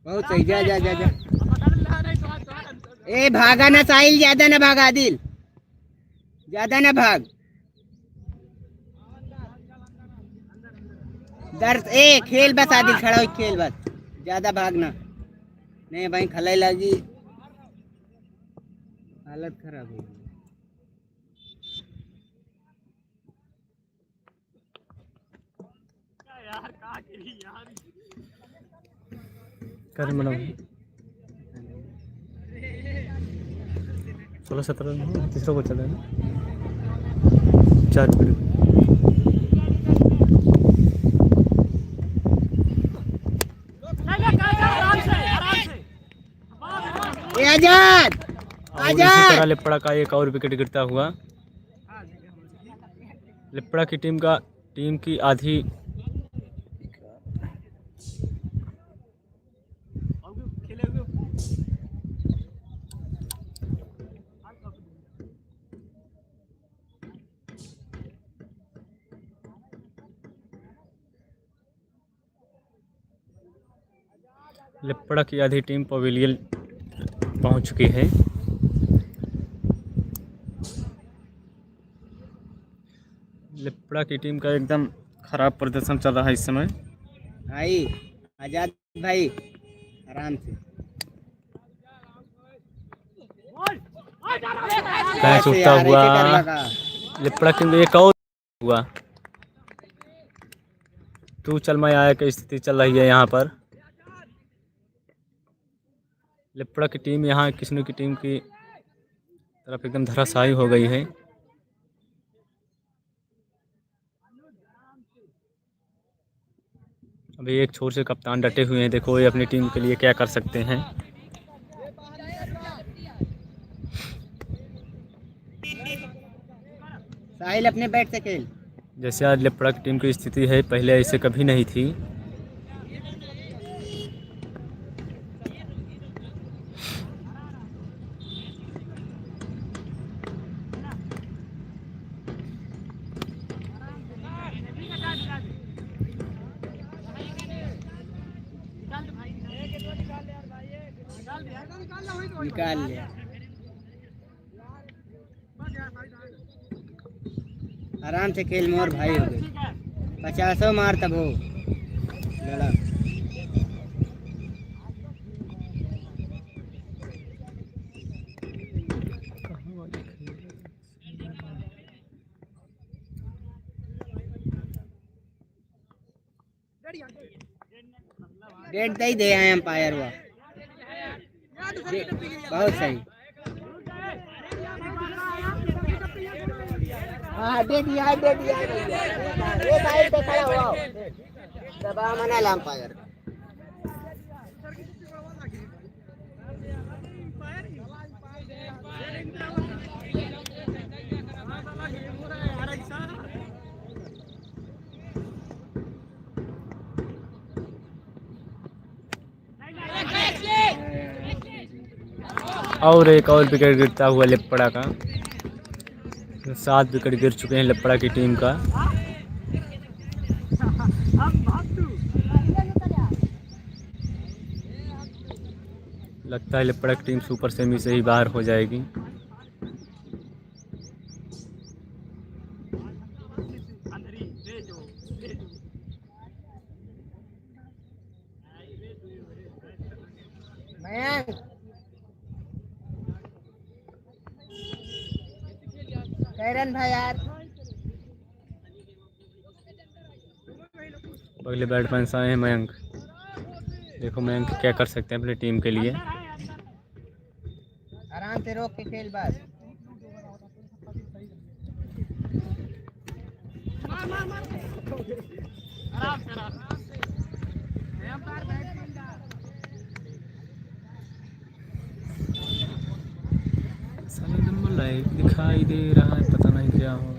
बहुत सही। जा जा जा जा। ए भागा ना साहिल, ज्यादा ना भाग आदिल, ज्यादा ना भाग। दर्द ए खेल बस आदिल, खड़ा हो खेल बस, ज्यादा भागना नहीं भाई, खलाई लगी, हालत खराब हो गई। कर मतलब 16-17 तीसरा को चल रहा है ना 4 विकेट। आजाद और इसी तरह लिपड़ा का एक और विकेट गिरता हुआ। लिपड़ा की टीम की आधी लिपड़ा की आधी टीम पवेलियन पहुंच चुकी है। लिपड़ा की टीम का एकदम खराब प्रदर्शन चल रहा है इस समय। भाई आजाद भाई आराम से कैच उठता हुआ लिपड़ा टीम एक और हुआ। तू चल मैं आया की स्थिति चल रही है यहाँ पर। लिपड़ा की टीम यहाँ किस्नू की टीम की तरफ एकदम धराशायी हो गई है। अभी एक छोर से कप्तान डटे हुए हैं, देखो ये अपनी टीम के लिए क्या कर सकते हैं। साहिल अपने बैट से खेल। जैसे आज लिपड़ा की टीम की स्थिति है, पहले ऐसे कभी नहीं थी। निकाल लिया, आराम से खेल, मोर भाई हो गए 50 मार तब हो लड़ा। डेट दे दे आए अंपायर हुआ, बहुत सही। हाँ दे दिया दे दिया, ये साइड पे खड़ा हुआ दबा मना अंपायर। और एक और विकेट गिरता हुआ लिपड़ा का। 7 विकेट गिर चुके हैं लिपड़ा की टीम का। लगता है लिपड़ा की टीम सुपर सेमी से ही बाहर हो जाएगी। कैरन भाई यार, अगले बैट्समैन आए हैं मयंक। देखो मयंक क्या कर सकते हैं अपनी टीम के लिए। आराम से रोक के खेल बस। साले नंबर लाइव दिखाई दे रहा है, पता नहीं क्या हो।